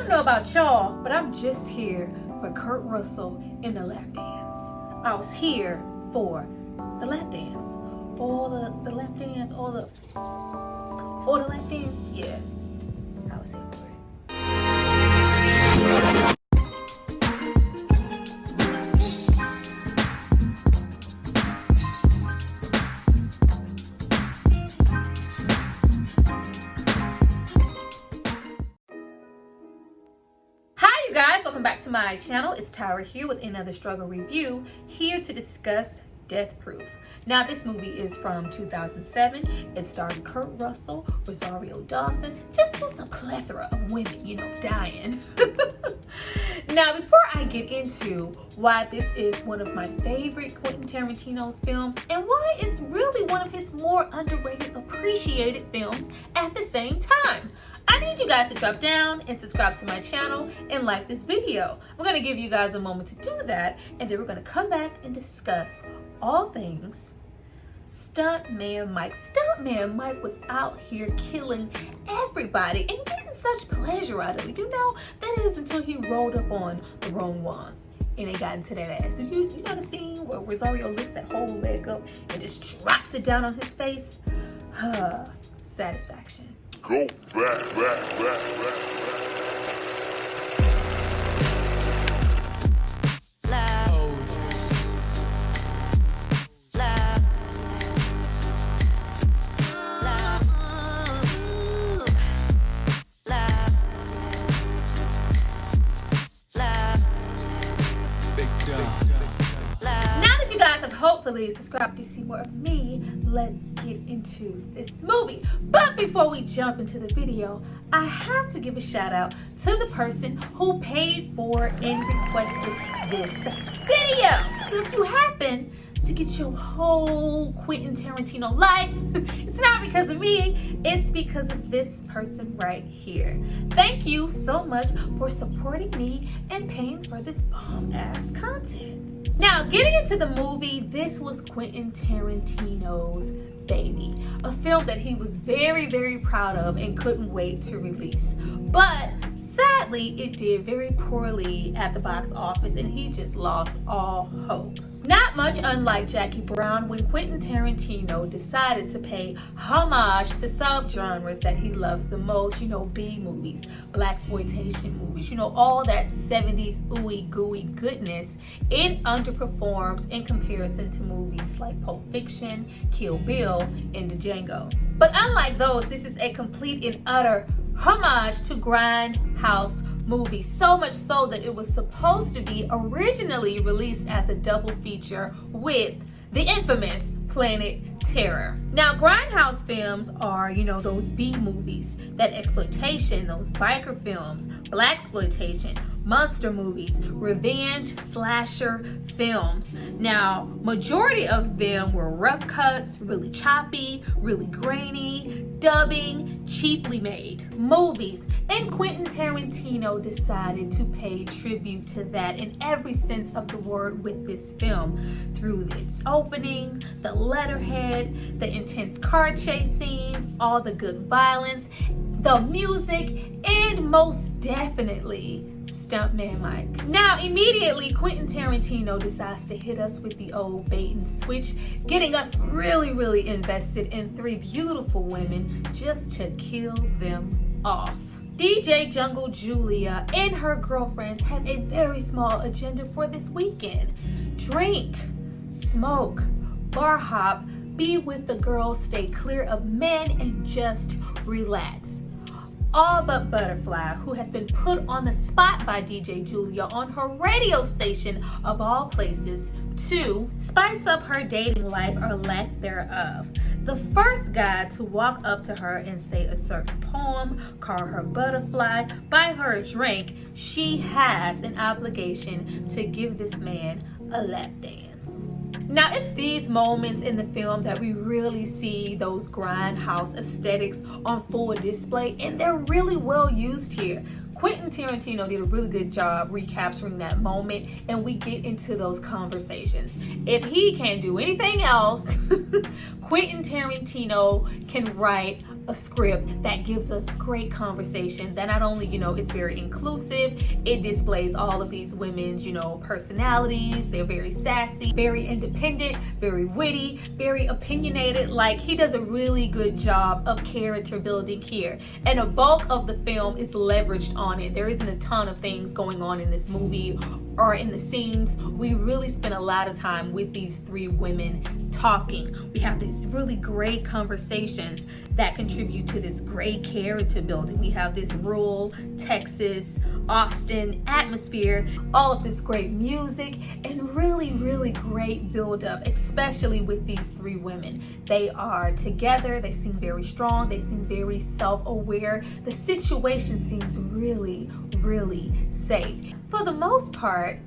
don't know about y'all, but I'm just here for Kurt Russell in the lap dance. I was here for the lap dance. All the lap dance, all the lap dance, yeah. I was here for it. Hi you guys, welcome back to my channel. It's Tyra here with another struggle review, here to discuss Death Proof. Now this movie is from 2007. It stars Kurt Russell, Rosario Dawson, just a plethora of women, you know, dying. Now before I get into why this is one of my favorite Quentin Tarantino's films and why it's really one of his more underrated, appreciated films at the same time, I need you guys to drop down and subscribe to my channel and like this video. We're going to give you guys a moment to do that, and then we're going to come back and discuss all things Stuntman Mike. Stuntman Mike was out here killing everybody and getting such pleasure out of it. You know, that is until he rolled up on the wrong ones and they got into that ass. You know the scene where Rosario lifts that whole leg up and just drops it down on his face? Satisfaction. Go back. Hopefully subscribe to see more of me. Let's get into this movie. But before we jump into the video, I have to give a shout out to the person who paid for and requested this video. So if you happen to get your whole Quentin Tarantino life, it's not because of me, it's because of this person right here. Thank you so much for supporting me and paying for this bomb ass content. Now, getting into the movie, this was Quentin Tarantino's baby. A film that he was very, very proud of and couldn't wait to release. But sadly, it did very poorly at the box office and he just lost all hope. Not much unlike Jackie Brown, when Quentin Tarantino decided to pay homage to subgenres that he loves the most, you know, B movies, blaxploitation movies, you know, all that 70s ooey gooey goodness. It underperforms in comparison to movies like Pulp Fiction, Kill Bill, and Django. But unlike those, this is a complete and utter homage to GrindHouse movie, so much so that it was supposed to be originally released as a double feature with the infamous Planet Terror. Now, GrindHouse films are, you know, those B movies, that exploitation, those biker films, blaxploitation, monster movies, revenge slasher films. Now, majority of them were rough cuts, really choppy, really grainy, dubbing, cheaply made movies. And Quentin Tarantino decided to pay tribute to that in every sense of the word with this film, through its opening, the letterhead, the intense car chase scenes, all the good violence, the music, and most definitely Stuntman Mike. Now, immediately, Quentin Tarantino decides to hit us with the old bait and switch, getting us really invested in three beautiful women just to kill them off. DJ Jungle Julia and her girlfriends have a very small agenda for this weekend. Drink, smoke, bar hop, be with the girls, stay clear of men, and just relax. All but Butterfly, who has been put on the spot by DJ Julia on her radio station of all places to spice up her dating life or lack thereof. The first guy to walk up to her and say a certain poem, call her Butterfly, buy her a drink, she has an obligation to give this man a lap dance. Now, it's these moments in the film that we really see those grindhouse aesthetics on full display, and they're really well used here. Quentin Tarantino did a really good job recapturing that moment, and we get into those conversations. If he can't do anything else, Quentin Tarantino can write a script that gives us great conversation that not only, it's very inclusive, it displays all of these women's, personalities. They're very sassy, very independent, very witty, very opinionated. Like, he does a really good job of character building here. And a bulk of the film is leveraged on it. There isn't a ton of things going on in this movie or in the scenes. We really spend a lot of time with these three women talking. We have these really great conversations that contribute to this great character building. We have this rural Texas, Austin atmosphere, all of this great music, and really, really great build-up, especially with these three women. They are together, they seem very strong, they seem very self-aware. The situation seems really, really safe. For the most part,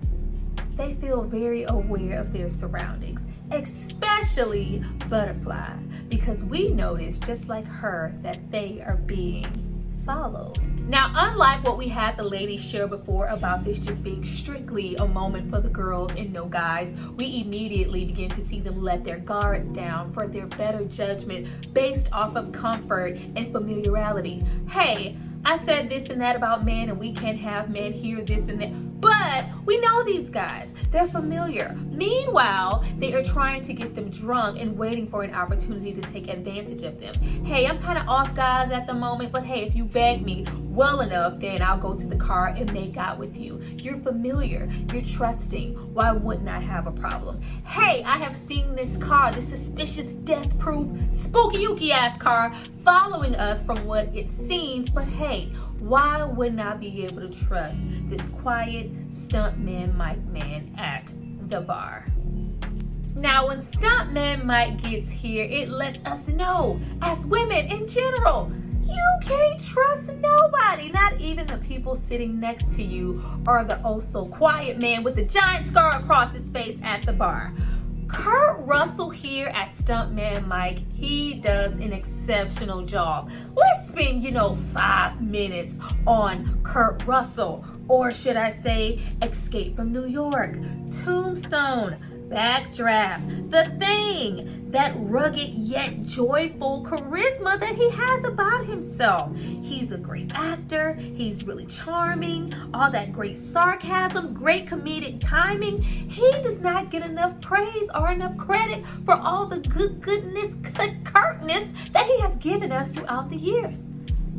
they feel very aware of their surroundings, especially Butterfly, because we notice, just like her, that they are being followed. Now, unlike what we had the ladies share before about this just being strictly a moment for the girls and no guys, we immediately begin to see them let their guards down for their better judgment based off of comfort and familiarity. Hey, I said this and that about men, and we can't have men hear this and that. But we know these guys. They're familiar. Meanwhile, they are trying to get them drunk and waiting for an opportunity to take advantage of them. Hey, I'm kind of off, guys, at the moment, but hey, if you beg me well enough, then I'll go to the car and make out with you. You're familiar. You're trusting. Why wouldn't I have a problem? Hey, I have seen this car, this suspicious, death-proof, spooky-ooky-ass car following us from what it seems, but hey, why wouldn't I be able to trust this quiet stuntman Mike man at the bar? Now, when stuntman Mike gets here, it lets us know, as women in general, you can't trust nobody, not even the people sitting next to you or the oh so quiet man with the giant scar across his face at the bar. Kurt Russell here as stuntman Mike, he does an exceptional job. Let's spend, 5 minutes on Kurt Russell, or should I say Escape from New York, Tombstone, Backdraft, The Thing, that rugged yet joyful charisma that he has about himself. He's a great actor, he's really charming, all that great sarcasm, great comedic timing. He does not get enough praise or enough credit for all the goodness, curtness that he has given us throughout the years.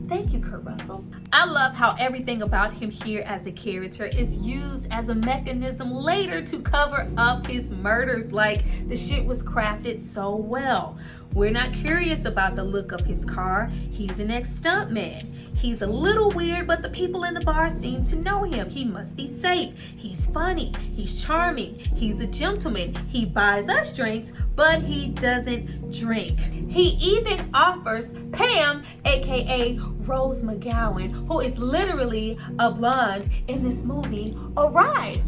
Thank you, Kurt Russell. I love how everything about him here as a character is used as a mechanism later to cover up his murders. Like, the shit was crafted so well. We're not curious about the look of his car. He's an ex-stuntman. He's a little weird, but the people in the bar seem to know him. He must be safe. He's funny. He's charming. He's a gentleman. He buys us drinks, but he doesn't drink. He even offers Pam, aka Rose McGowan, who is literally a blonde in this movie, a ride.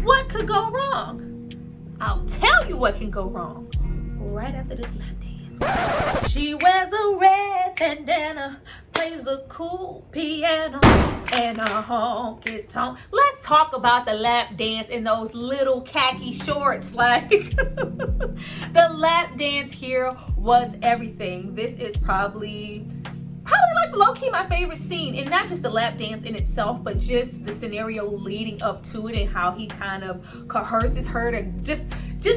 What could go wrong? I'll tell you what can go wrong right after this lap dance. She wears a red bandana, plays a cool piano, and a honky tonk. Let's talk about the lap dance in those little khaki shorts. Like, the lap dance here was everything. This is probably like low-key my favorite scene, and not just the lap dance in itself, but just the scenario leading up to it and how he kind of coerces her to just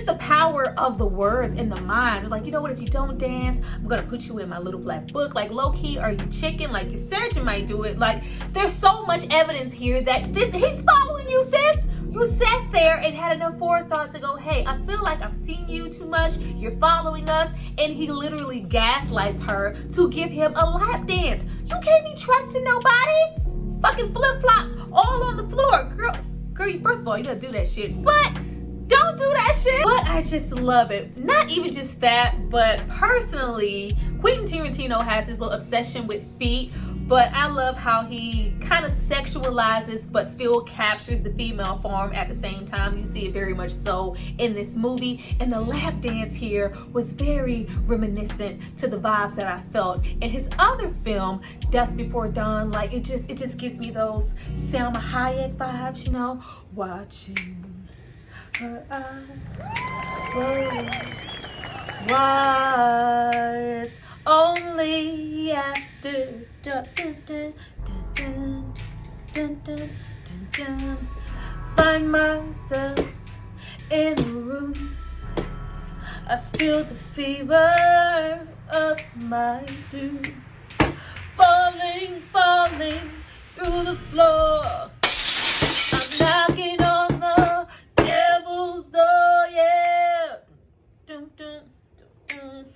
the power of the words and the minds. It's like, you know what, if you don't dance, I'm gonna put you in my little black book. Like, low-key, are you chicken? Like, you said you might do it. Like, there's so much evidence here that he's following you, sis. You sat there and had enough forethought to go, hey, I feel like I've seen you too much. You're following us. And he literally gaslights her to give him a lap dance. You can't be trusting nobody. Fucking flip-flops all on the floor. Girl, first of all, you gotta do that shit. But don't do that shit. But I just love it. Not even just that, but personally, Quentin Tarantino has his little obsession with feet. But I love how he kind of sexualizes but still captures the female form at the same time. You see it very much so in this movie. And the lap dance here was very reminiscent to the vibes that I felt in his other film, Dusk Before Dawn. Like, it just gives me those Salma Hayek vibes, Watching her eyes slowly. What's only after dun, dun, dun, dun, dun, dun, dun, dun, find myself in a room. I feel the fever of my doom, falling through the floor. I'm knocking on the devil's door, yeah. Dun, dun, dun, dun.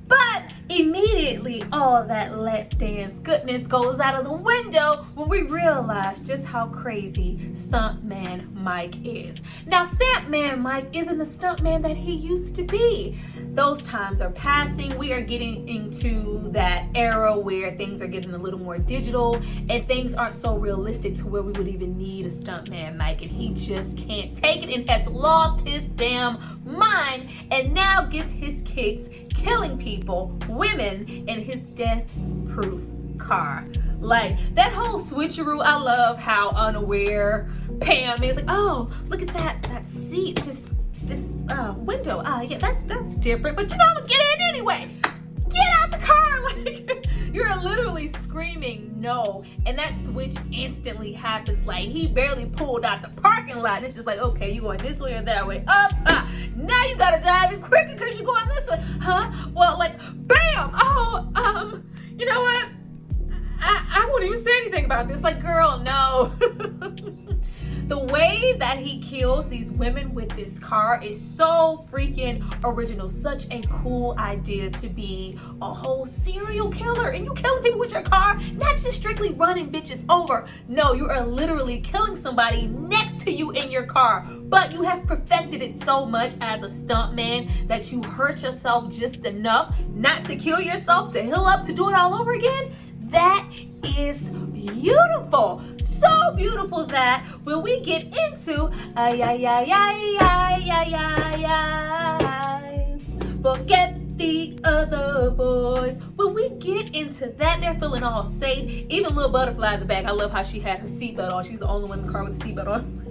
But immediately all that lap dance goodness goes out of the window when we realize just how crazy stuntman Mike is. Now, stuntman Mike isn't the stuntman that he used to be. Those times are passing. We are getting into that era where things are getting a little more digital and things aren't so realistic to where we would even need a stuntman Mike, and he just can't take it and has lost his damn mind and now gets his kicks killing people, women, in his death-proof car. Like, that whole switcheroo, I love how unaware Pam is. Like, oh, look at that seat, this window. Yeah, that's different, but you know, I'm gonna get in anyway. Get out the car. Like, you're literally screaming no, and that switch instantly happens. Like, he barely pulled out the parking lot. It's just like, okay, you going this way or that way? Up, now you gotta dive in quicker because you're going this way, huh? Well, like, bam. Oh, you know what? I won't even say anything about this. Like, girl, no. The way that he kills these women with this car is so freaking original. Such a cool idea to be a whole serial killer. And you killing people with your car, not just strictly running bitches over. No, you are literally killing somebody next to you in your car. But you have perfected it so much as a stuntman that you hurt yourself just enough not to kill yourself, to heal up, to do it all over again. That is beautiful. So beautiful that when we get into forget the other boys. When we get into that, they're feeling all safe. Even little butterfly in the back. I love how she had her seatbelt on. She's the only one in the car with the seatbelt on.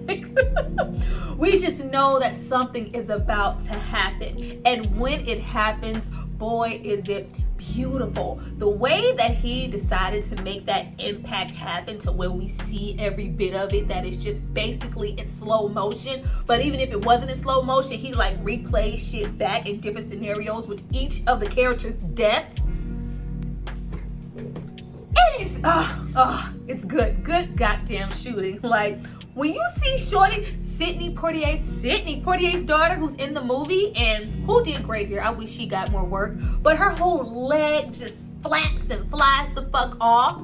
We just know that something is about to happen. And when it happens, boy, is it beautiful. The way that he decided to make that impact happen to where we see every bit of it, that is just basically in slow motion. But even if it wasn't in slow motion, he like replays shit back in different scenarios with each of the characters' deaths. It is, it's good goddamn shooting. Like, when you see shorty, Sidney Poitier's daughter, who's in the movie, and who did great here, I wish she got more work, but her whole leg just flaps and flies the fuck off.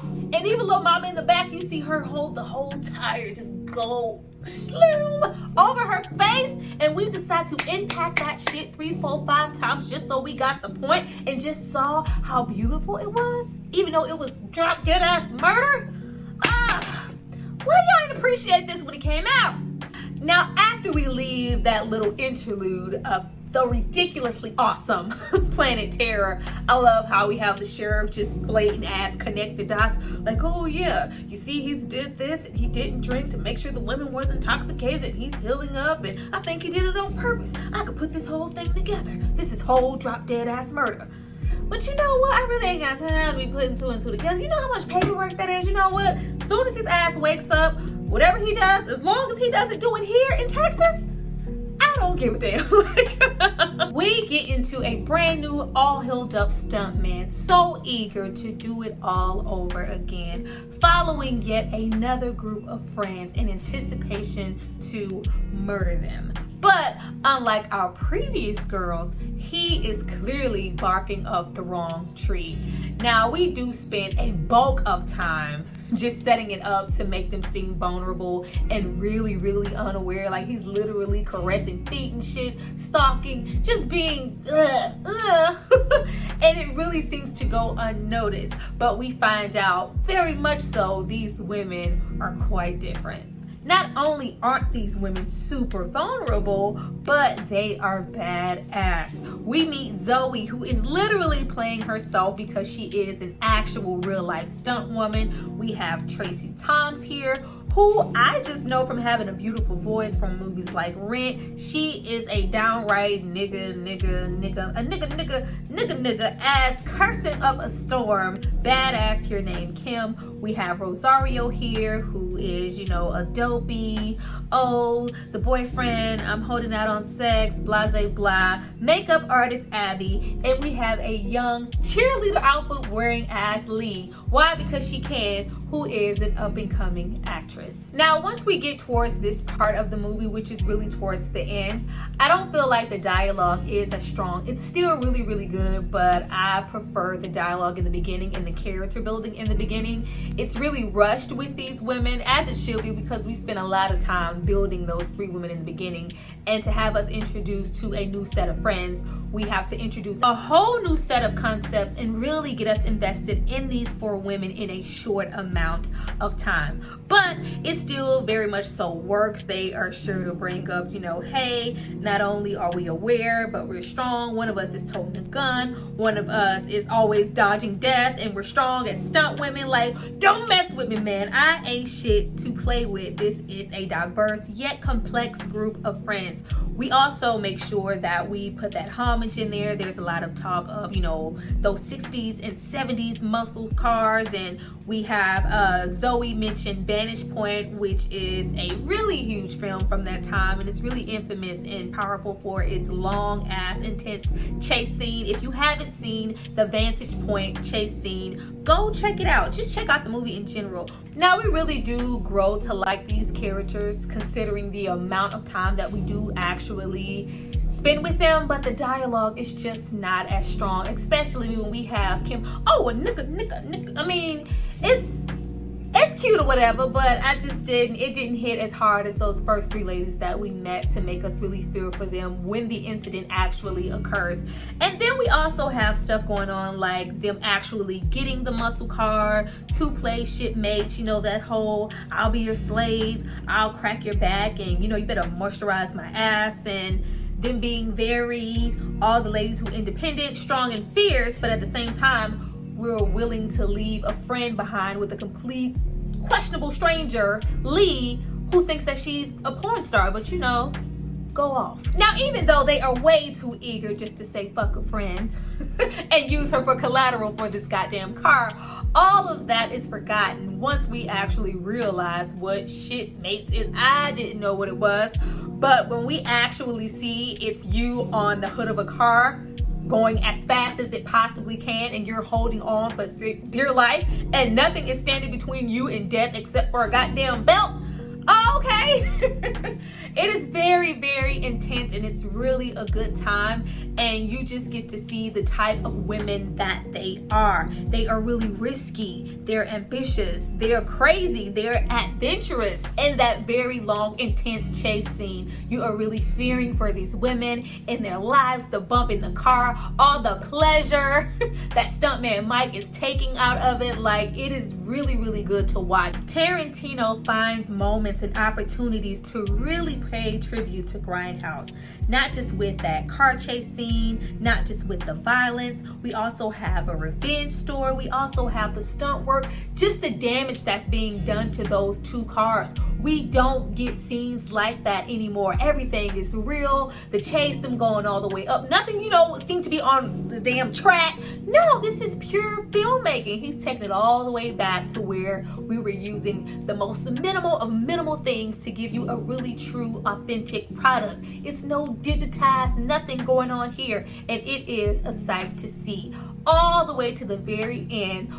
And even little mama in the back, you see her hold the whole tire just go sloom over her face, and we decide to impact that shit 3, 4, 5 times just so we got the point and just saw how beautiful it was, even though it was drop dead ass murder. Why y'all didn't appreciate this when it came out? Now, after we leave that little interlude of the ridiculously awesome Planet Terror, I love how we have the sheriff just blatant ass connect the dots. Like, oh yeah, you see he's did this and he didn't drink to make sure the women wasn't intoxicated and he's healing up, and I think he did it on purpose. I could put this whole thing together. This is whole drop dead ass murder. But you know what? I really ain't got time to be putting 2 and 2 together. You know how much paperwork that is? You know what? As soon as his ass wakes up, whatever he does, as long as he doesn't do it here in Texas, I don't give a damn. We get into a brand new, all healed up stuntman, so eager to do it all over again, following yet another group of friends in anticipation to murder them. But unlike our previous girls, he is clearly barking up the wrong tree. Now, we do spend a bulk of time just setting it up to make them seem vulnerable and really, really unaware. Like, he's literally caressing feet and shit, stalking, just being and it really seems to go unnoticed. But we find out very much so these women are quite different. Not only aren't these women super vulnerable, but they are badass. We meet Zoe, who is literally playing herself because she is an actual real life stunt woman. We have Tracie Thoms here, who I just know from having a beautiful voice from movies like Rent. She is a downright nigga ass cursing up a storm badass here named Kim. We have Rosario here, who is, you know, a dopey, oh, the boyfriend, I'm holding out on sex, blah, blah, blah, makeup artist Abby, and we have a young cheerleader outfit wearing ass Lee. Why? Because she can, who is an up-and-coming actress. Now, once we get towards this part of the movie, which is really towards the end, I don't feel like the dialogue is as strong. It's still really, really good, but I prefer the dialogue in the beginning and the character building in the beginning. It's really rushed with these women, as it should be, because we spent a lot of time building those three women in the beginning. And to have us introduced to a new set of friends, we have to introduce a whole new set of concepts and really get us invested in these four women in a short amount of time. But it still very much so works. They are sure to bring up, you know, hey, not only are we aware, but we're strong. One of us is toting a gun. One of us is always dodging death, and we're strong as stunt women. Like, don't mess with me, man. I ain't shit to play with. This is a diverse yet complex group of friends. We also make sure that we put that homage in there. There's a lot of talk of, you know, those 60s and 70s muscle cars, and we have Zoe mentioned Vantage Point, which is a really huge film from that time, and it's really infamous and powerful for its long ass intense chase scene. If you haven't seen the Vantage Point chase scene, go check it out. Just check out the movie in general. Now, we really do grow to like these characters considering the amount of time that we do actually spend with them, but the dialogue is just not as strong, especially when we have Kim. Oh, a nigga. I mean, it's cute or whatever, but it didn't hit as hard as those first three ladies that we met to make us really feel for them when the incident actually occurs. And then we also have stuff going on like them actually getting the muscle car to play shipmates, you know, that whole I'll be your slave, I'll crack your back, and you know, you better moisturize my ass, and them being very, all the ladies who are independent, strong, and fierce, but at the same time, we're willing to leave a friend behind with a complete questionable stranger, Lee, who thinks that she's a porn star, but you know, go off. Now, even though they are way too eager just to say fuck a friend and use her for collateral for this goddamn car, all of that is forgotten once we actually realize what shipmates is. I didn't know what it was, but when we actually see it's you on the hood of a car going as fast as it possibly can, and you're holding on for dear life, and nothing is standing between you and death except for a goddamn belt. Oh, okay. It is very, very intense, and it's really a good time, and you just get to see the type of women that they are. They are really risky, they're ambitious, they're crazy, they're adventurous. In that very long, intense chase scene, you are really fearing for these women in their lives, the bump in the car, all the pleasure that stuntman Mike is taking out of it. Like, it is really, really good to watch. Tarantino finds moments and opportunities to really pay tribute to GrindHouse, not just with that car chase scene, not just with the violence. We also have a revenge story. We also have the stunt work, just the damage that's being done to those two cars. We don't get scenes like that anymore. Everything is real. The chase, them going all the way up. Nothing, you know, seemed to be on the damn track. No, this is pure filmmaking. He's taking it all the way back to where we were using the most minimal of minimal things to give you a really true, authentic product. It's no digitized, nothing going on here, and it is a sight to see. All the way to the very end,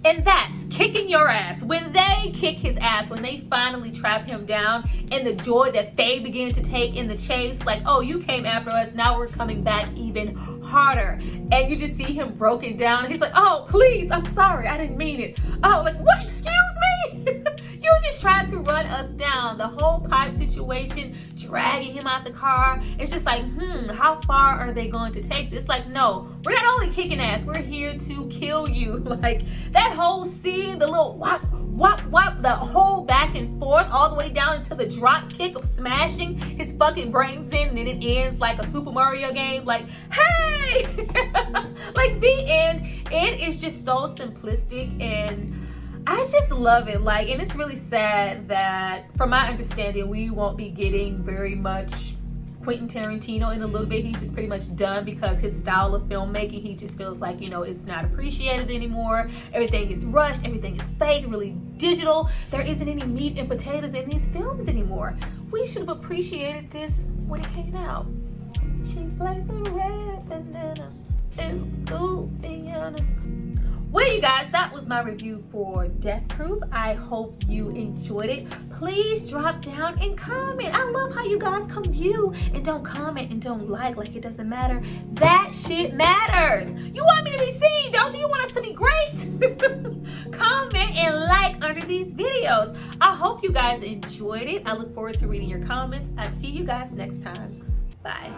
and that's kicking your ass. When they kick his ass, when they finally trap him down, and the joy that they begin to take in the chase, like, oh, you came after us, now we're coming back even harder. And you just see him broken down, and he's like, oh, please, I'm sorry, I didn't mean it. Oh, like, what, excuse me? You just tried to run us down. The whole pipe situation, dragging him out the car, it's just like, how far are they going to take this? Like, no, we're not only kicking ass, we're here to kill you. Like, that whole scene, the little whop, whop, whop, the whole back and forth, all the way down into the drop kick of smashing his fucking brains in, and then it ends like a Super Mario game, like, hey! Like, the end, it is just so simplistic, and I just love it. Like, and it's really sad that, from my understanding, we won't be getting very much Quentin Tarantino in a little bit. He's just pretty much done because his style of filmmaking, he just feels like, you know, it's not appreciated anymore. Everything is rushed, everything is fake, really digital. There isn't any meat and potatoes in these films anymore. We should have appreciated this when it came out. She plays a red banana and Louisiana. Well, you guys, that was my review for Death Proof. I hope you enjoyed it. Please drop down and comment. I love how you guys come view and don't comment and don't like it doesn't matter. That shit matters. You want me to be seen, don't you? You want us to be great? Comment and like under these videos. I hope you guys enjoyed it. I look forward to reading your comments. I'll see you guys next time. Bye.